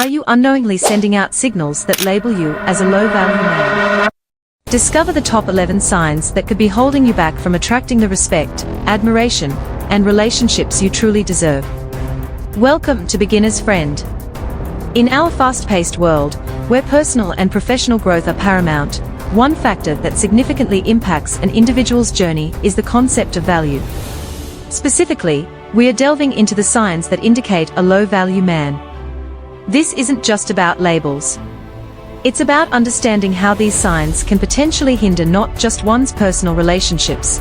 are you unknowingly sending out signals that label you as a low-value man? Discover the top 11 signs that could be holding you back from attracting the respect, admiration, and relationships you truly deserve. Welcome to Beginner's Friend. In our fast-paced world, where personal and professional growth are paramount, one factor that significantly impacts an individual's journey is the concept of value. Specifically, we are delving into the signs that indicate a low-value man. This isn't just about labels. It's about understanding how these signs can potentially hinder not just one's personal relationships,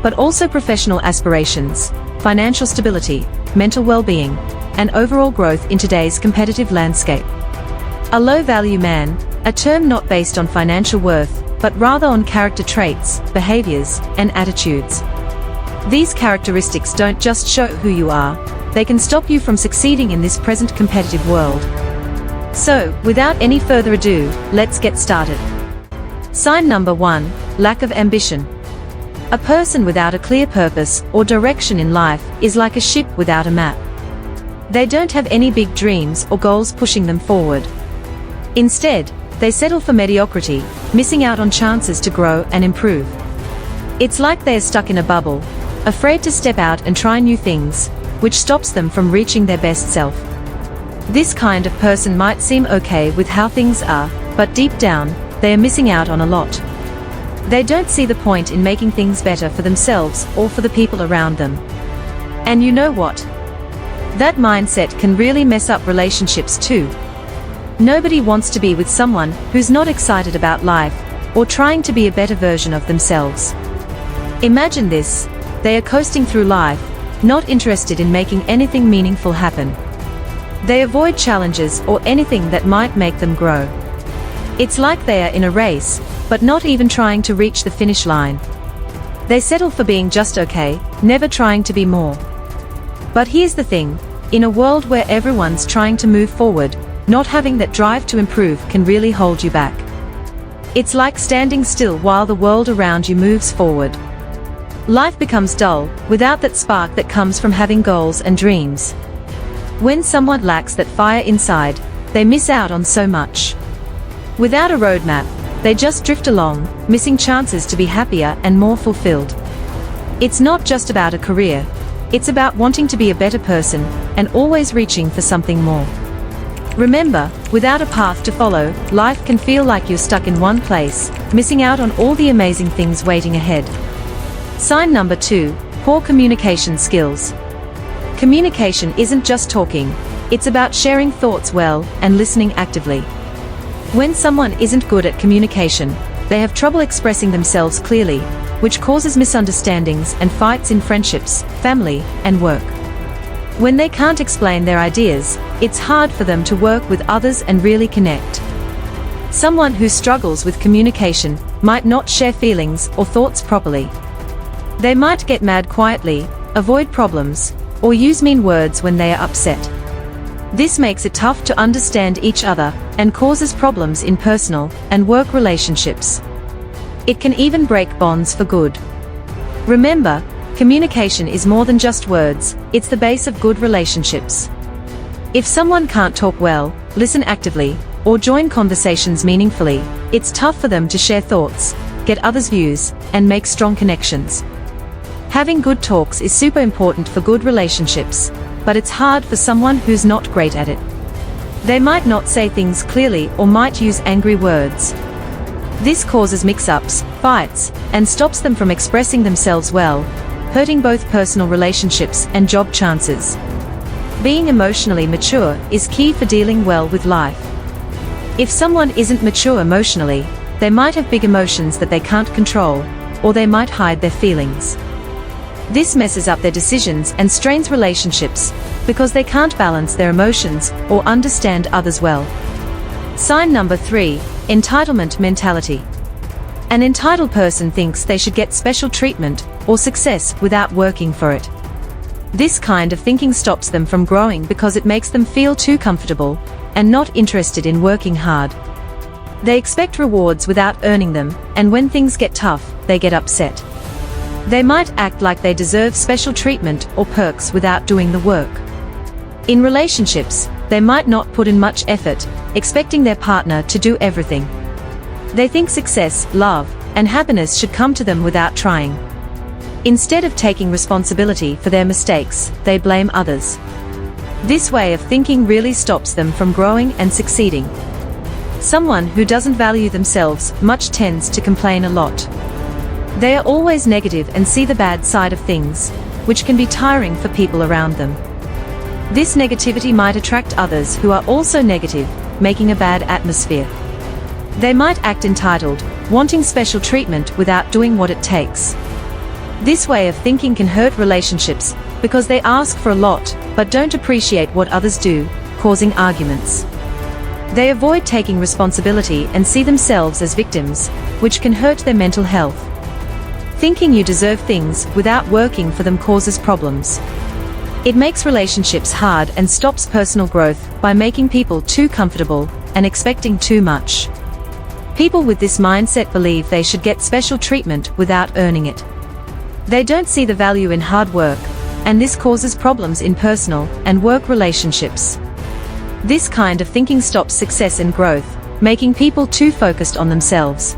but also professional aspirations, financial stability, mental well-being, and overall growth in today's competitive landscape. A low-value man, a term not based on financial worth, but rather on character traits, behaviors, and attitudes. These characteristics don't just show who you are, they can stop you from succeeding in this present competitive world. So, without any further ado, let's get started. Sign number 1, lack of ambition. A person without a clear purpose or direction in life is like a ship without a map. They don't have any big dreams or goals pushing them forward. Instead, they settle for mediocrity, missing out on chances to grow and improve. It's like they are stuck in a bubble, afraid to step out and try new things, which stops them from reaching their best self. This kind of person might seem okay with how things are, but deep down, they are missing out on a lot. They don't see the point in making things better for themselves or for the people around them. And you know what? That mindset can really mess up relationships too. Nobody wants to be with someone who's not excited about life, or trying to be a better version of themselves. Imagine this: they are coasting through life, not interested in making anything meaningful happen. They avoid challenges or anything that might make them grow. It's like they are in a race, but not even trying to reach the finish line. They settle for being just okay, never trying to be more. But here's the thing, in a world where everyone's trying to move forward, not having that drive to improve can really hold you back. It's like standing still while the world around you moves forward. Life becomes dull, without that spark that comes from having goals and dreams. When someone lacks that fire inside, they miss out on so much. Without a roadmap, they just drift along, missing chances to be happier and more fulfilled. It's not just about a career, it's about wanting to be a better person, and always reaching for something more. Remember, without a path to follow, life can feel like you're stuck in one place, missing out on all the amazing things waiting ahead. Sign number 2, poor communication skills. Communication isn't just talking, it's about sharing thoughts well and listening actively. When someone isn't good at communication, they have trouble expressing themselves clearly, which causes misunderstandings and fights in friendships, family, and work. When they can't explain their ideas, it's hard for them to work with others and really connect. Someone who struggles with communication might not share feelings or thoughts properly. They might get mad quietly, avoid problems, or use mean words when they are upset. This makes it tough to understand each other and causes problems in personal and work relationships. It can even break bonds for good. Remember, communication is more than just words, it's the base of good relationships. If someone can't talk well, listen actively, or join conversations meaningfully, it's tough for them to share thoughts, get others' views, and make strong connections. Having good talks is super important for good relationships, but it's hard for someone who's not great at it. They might not say things clearly or might use angry words. This causes mix-ups, fights, and stops them from expressing themselves well, hurting both personal relationships and job chances. Being emotionally mature is key for dealing well with life. If someone isn't mature emotionally, they might have big emotions that they can't control, or they might hide their feelings. This messes up their decisions and strains relationships, because they can't balance their emotions or understand others well. Sign number 3, entitlement mentality. An entitled person thinks they should get special treatment or success without working for it. This kind of thinking stops them from growing because it makes them feel too comfortable and not interested in working hard. They expect rewards without earning them, and when things get tough, they get upset. They might act like they deserve special treatment or perks without doing the work. In relationships, they might not put in much effort, expecting their partner to do everything. They think success, love, and happiness should come to them without trying. Instead of taking responsibility for their mistakes, they blame others. This way of thinking really stops them from growing and succeeding. Someone who doesn't value themselves much tends to complain a lot. They are always negative and see the bad side of things, which can be tiring for people around them. This negativity might attract others who are also negative, making a bad atmosphere. They might act entitled, wanting special treatment without doing what it takes. This way of thinking can hurt relationships because they ask for a lot but don't appreciate what others do, causing arguments. They avoid taking responsibility and see themselves as victims, which can hurt their mental health. Thinking you deserve things without working for them causes problems. It makes relationships hard and stops personal growth by making people too comfortable and expecting too much. People with this mindset believe they should get special treatment without earning it. They don't see the value in hard work, and this causes problems in personal and work relationships. This kind of thinking stops success and growth, making people too focused on themselves.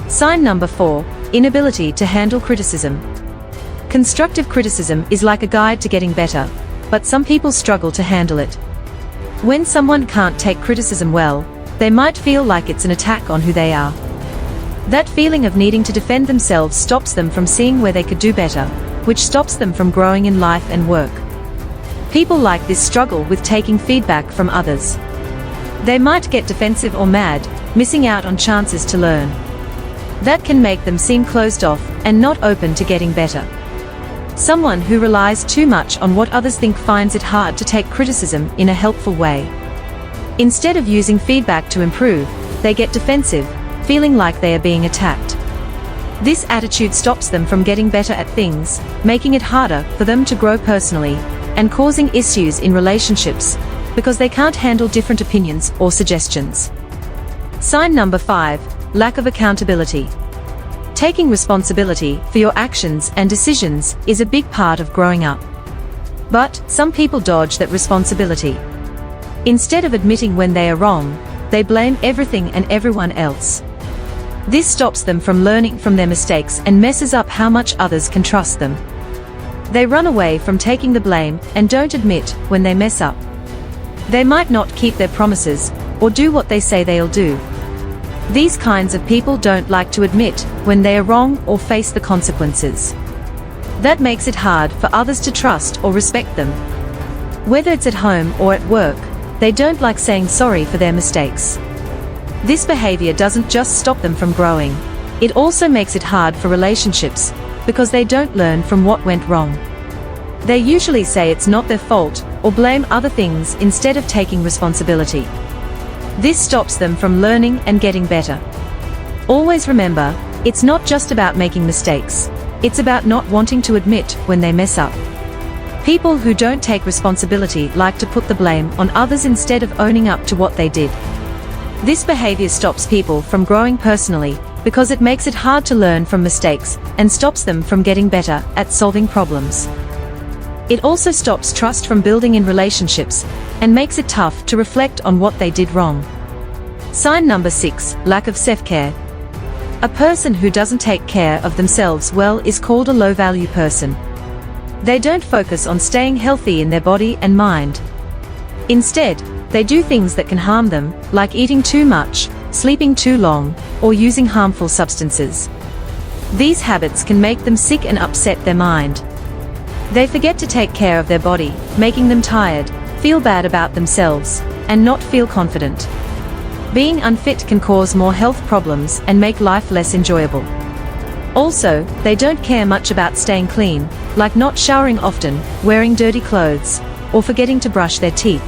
Sign number 4, inability to handle criticism. Constructive criticism is like a guide to getting better, but some people struggle to handle it. When someone can't take criticism well, they might feel like it's an attack on who they are. That feeling of needing to defend themselves stops them from seeing where they could do better, which stops them from growing in life and work. People like this struggle with taking feedback from others. They might get defensive or mad, missing out on chances to learn. That can make them seem closed off and not open to getting better. Someone who relies too much on what others think finds it hard to take criticism in a helpful way. Instead of using feedback to improve, they get defensive, feeling like they are being attacked. This attitude stops them from getting better at things, making it harder for them to grow personally, and causing issues in relationships, because they can't handle different opinions or suggestions. Sign number 5, lack of accountability. Taking responsibility for your actions and decisions is a big part of growing up. But some people dodge that responsibility. Instead of admitting when they are wrong, they blame everything and everyone else. This stops them from learning from their mistakes and messes up how much others can trust them. They run away from taking the blame and don't admit when they mess up. They might not keep their promises or do what they say they'll do. These kinds of people don't like to admit when they are wrong or face the consequences. That makes it hard for others to trust or respect them. Whether it's at home or at work, they don't like saying sorry for their mistakes. This behavior doesn't just stop them from growing, it also makes it hard for relationships, because they don't learn from what went wrong. They usually say it's not their fault, or blame other things instead of taking responsibility. This stops them from learning and getting better. Always remember, it's not just about making mistakes, it's about not wanting to admit when they mess up. People who don't take responsibility like to put the blame on others instead of owning up to what they did. This behavior stops people from growing personally, because it makes it hard to learn from mistakes and stops them from getting better at solving problems. It also stops trust from building in relationships and makes it tough to reflect on what they did wrong. Sign number 6, lack of self-care. A person who doesn't take care of themselves well is called a low-value person. They don't focus on staying healthy in their body and mind. Instead, they do things that can harm them, like eating too much, sleeping too long, or using harmful substances. These habits can make them sick and upset their mind. They forget to take care of their body, making them tired, feel bad about themselves, and not feel confident. Being unfit can cause more health problems and make life less enjoyable. Also, they don't care much about staying clean, like not showering often, wearing dirty clothes, or forgetting to brush their teeth.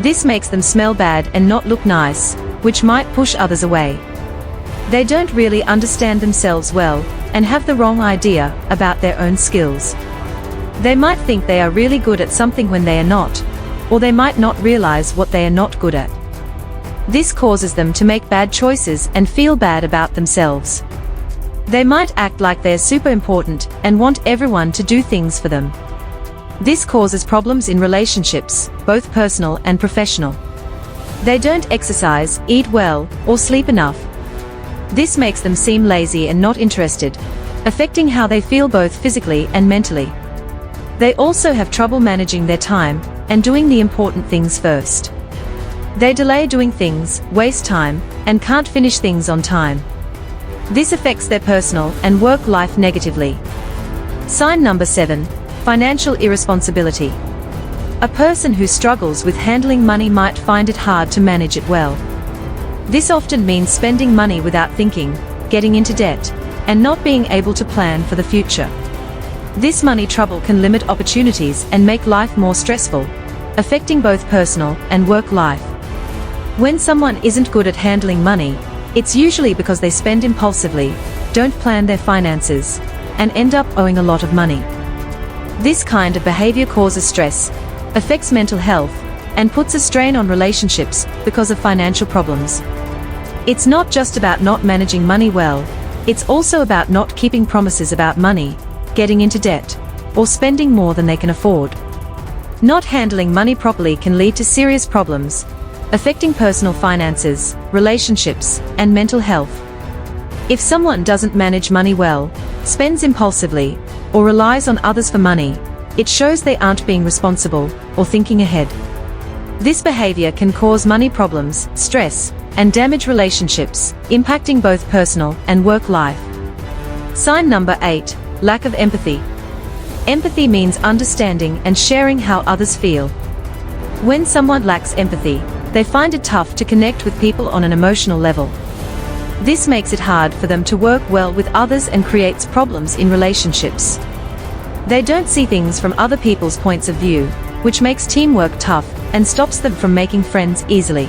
This makes them smell bad and not look nice, which might push others away. They don't really understand themselves well, and have the wrong idea about their own skills. They might think they are really good at something when they are not, or they might not realize what they are not good at. This causes them to make bad choices and feel bad about themselves. They might act like they are super important and want everyone to do things for them. This causes problems in relationships, both personal and professional. They don't exercise, eat well, or sleep enough. This makes them seem lazy and not interested, affecting how they feel both physically and mentally. They also have trouble managing their time and doing the important things first. They delay doing things, waste time, and can't finish things on time. This affects their personal and work life negatively. Sign number 7, financial irresponsibility. A person who struggles with handling money might find it hard to manage it well. This often means spending money without thinking, getting into debt, and not being able to plan for the future. This money trouble can limit opportunities and make life more stressful, affecting both personal and work life. When someone isn't good at handling money, it's usually because they spend impulsively, don't plan their finances, and end up owing a lot of money. This kind of behavior causes stress, affects mental health, and puts a strain on relationships because of financial problems. It's not just about not managing money well, it's also about not keeping promises about money, getting into debt, or spending more than they can afford. Not handling money properly can lead to serious problems, affecting personal finances, relationships, and mental health. If someone doesn't manage money well, spends impulsively, or relies on others for money, it shows they aren't being responsible or thinking ahead. This behavior can cause money problems, stress, and damage relationships, impacting both personal and work life. Sign number 8, lack of empathy. Empathy means understanding and sharing how others feel. When someone lacks empathy, they find it tough to connect with people on an emotional level. This makes it hard for them to work well with others and creates problems in relationships. They don't see things from other people's points of view, which makes teamwork tough and stops them from making friends easily.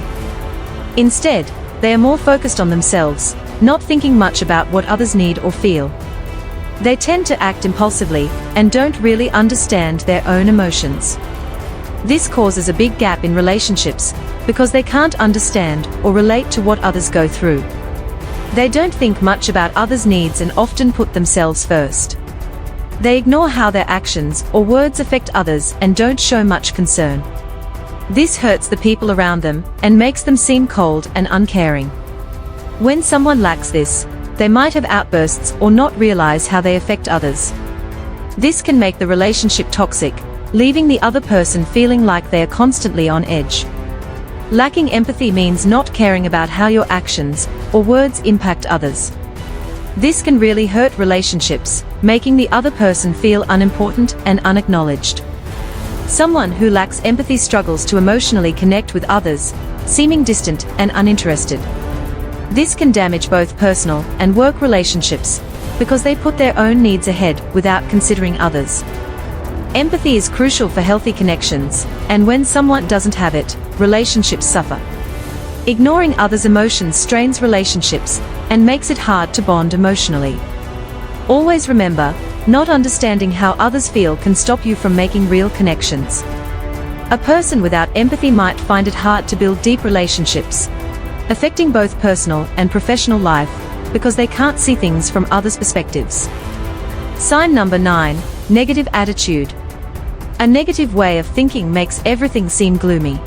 Instead, they are more focused on themselves, not thinking much about what others need or feel. They tend to act impulsively and don't really understand their own emotions. This causes a big gap in relationships because they can't understand or relate to what others go through. They don't think much about others' needs and often put themselves first. They ignore how their actions or words affect others and don't show much concern. This hurts the people around them and makes them seem cold and uncaring. When someone lacks this, they might have outbursts or not realize how they affect others. This can make the relationship toxic, leaving the other person feeling like they are constantly on edge. Lacking empathy means not caring about how your actions or words impact others. This can really hurt relationships, making the other person feel unimportant and unacknowledged. Someone who lacks empathy struggles to emotionally connect with others, seeming distant and uninterested. This can damage both personal and work relationships because they put their own needs ahead without considering others. Empathy is crucial for healthy connections, and when someone doesn't have it, relationships suffer. Ignoring others' emotions strains relationships and makes it hard to bond emotionally. Always remember, not understanding how others feel can stop you from making real connections. A person without empathy might find it hard to build deep relationships, affecting both personal and professional life because they can't see things from others' perspectives. Sign number 9, negative attitude. A negative way of thinking makes everything seem gloomy.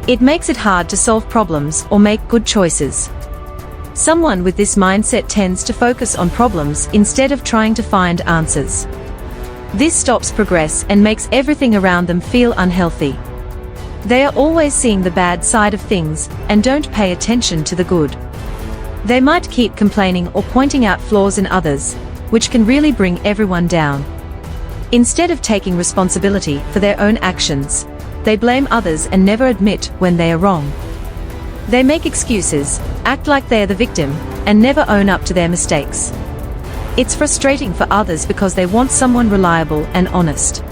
It makes it hard to solve problems or make good choices. Someone with this mindset tends to focus on problems instead of trying to find answers. This stops progress and makes everything around them feel unhealthy. They are always seeing the bad side of things and don't pay attention to the good. They might keep complaining or pointing out flaws in others, which can really bring everyone down. Instead of taking responsibility for their own actions, they blame others and never admit when they are wrong. They make excuses, act like they are the victim, and never own up to their mistakes. It's frustrating for others because they want someone reliable and honest.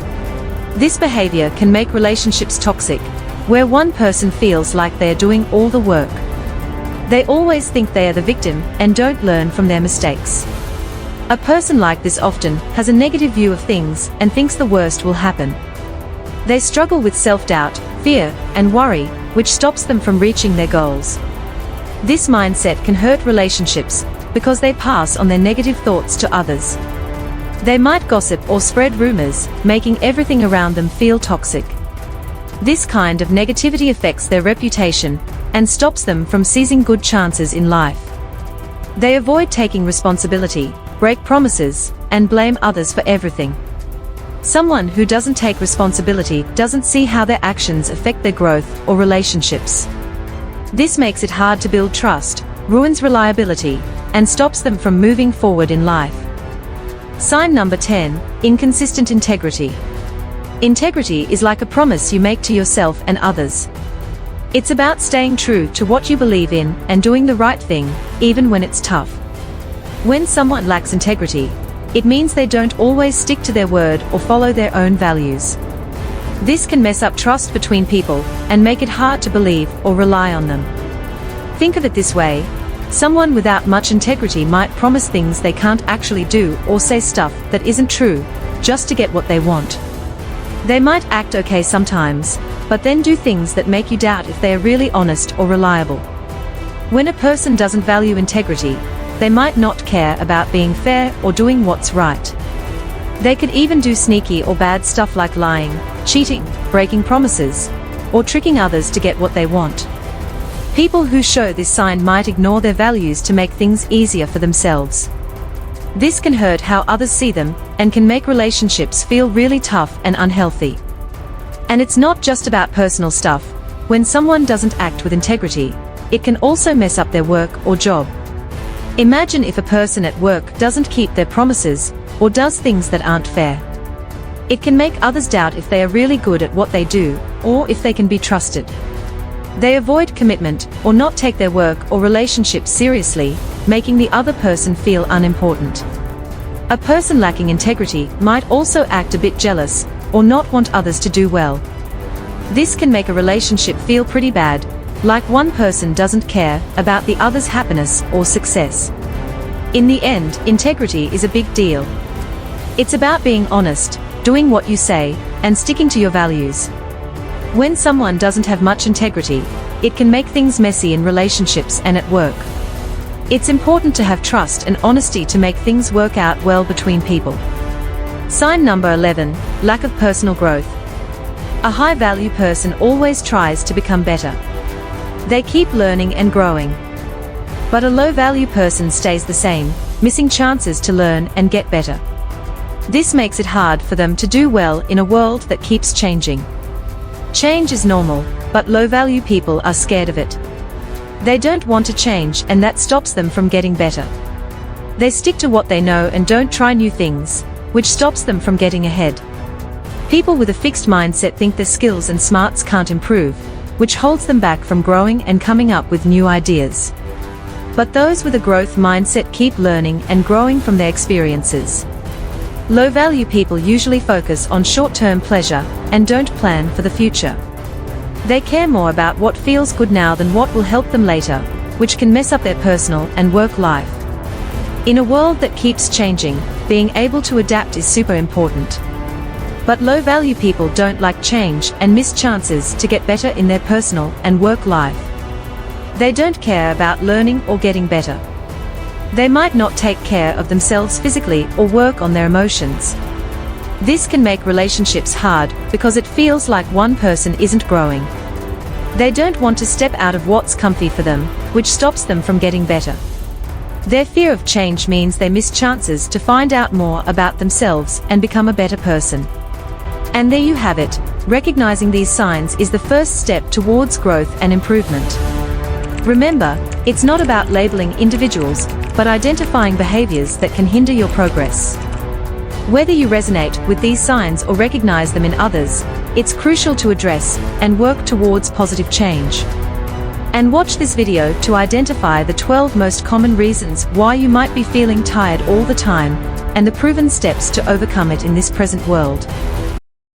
This behavior can make relationships toxic, where one person feels like they are doing all the work. They always think they are the victim and don't learn from their mistakes. A person like this often has a negative view of things and thinks the worst will happen. They struggle with self-doubt, fear, and worry, which stops them from reaching their goals. This mindset can hurt relationships because they pass on their negative thoughts to others. They might gossip or spread rumors, making everything around them feel toxic. This kind of negativity affects their reputation and stops them from seizing good chances in life. They avoid taking responsibility, break promises, and blame others for everything. Someone who doesn't take responsibility doesn't see how their actions affect their growth or relationships. This makes it hard to build trust, ruins reliability, and stops them from moving forward in life. Sign number 10, inconsistent integrity. Integrity is like a promise you make to yourself and others. It's about staying true to what you believe in and doing the right thing, even when it's tough. When someone lacks integrity, it means they don't always stick to their word or follow their own values. This can mess up trust between people and make it hard to believe or rely on them. Think of it this way: someone without much integrity might promise things they can't actually do or say stuff that isn't true, just to get what they want. They might act okay sometimes, but then do things that make you doubt if they are really honest or reliable. When a person doesn't value integrity, they might not care about being fair or doing what's right. They could even do sneaky or bad stuff like lying, cheating, breaking promises, or tricking others to get what they want. People who show this sign might ignore their values to make things easier for themselves. This can hurt how others see them and can make relationships feel really tough and unhealthy. And it's not just about personal stuff. When someone doesn't act with integrity, it can also mess up their work or job. Imagine if a person at work doesn't keep their promises or does things that aren't fair. It can make others doubt if they are really good at what they do or if they can be trusted. They avoid commitment or not take their work or relationships seriously, making the other person feel unimportant. A person lacking integrity might also act a bit jealous or not want others to do well. This can make a relationship feel pretty bad, like one person doesn't care about the other's happiness or success. In the end, integrity is a big deal. It's about being honest, doing what you say, and sticking to your values. When someone doesn't have much integrity, it can make things messy in relationships and at work. It's important to have trust and honesty to make things work out well between people. Sign number 11, lack of personal growth. A high-value person always tries to become better. They keep learning and growing. But a low-value person stays the same, missing chances to learn and get better. This makes it hard for them to do well in a world that keeps changing. Change is normal, but low-value people are scared of it. They don't want to change, and that stops them from getting better. They stick to what they know and don't try new things, which stops them from getting ahead. People with a fixed mindset think their skills and smarts can't improve, which holds them back from growing and coming up with new ideas. But those with a growth mindset keep learning and growing from their experiences. Low-value people usually focus on short-term pleasure and don't plan for the future. They care more about what feels good now than what will help them later, which can mess up their personal and work life. In a world that keeps changing, being able to adapt is super important. But low-value people don't like change and miss chances to get better in their personal and work life. They don't care about learning or getting better. They might not take care of themselves physically or work on their emotions. This can make relationships hard because it feels like one person isn't growing. They don't want to step out of what's comfy for them, which stops them from getting better. Their fear of change means they miss chances to find out more about themselves and become a better person. And there you have it. Recognizing these signs is the first step towards growth and improvement. Remember, it's not about labeling individuals, but identifying behaviors that can hinder your progress. Whether you resonate with these signs or recognize them in others, it's crucial to address and work towards positive change. And watch this video to identify the 12 most common reasons why you might be feeling tired all the time, and the proven steps to overcome it in this present world.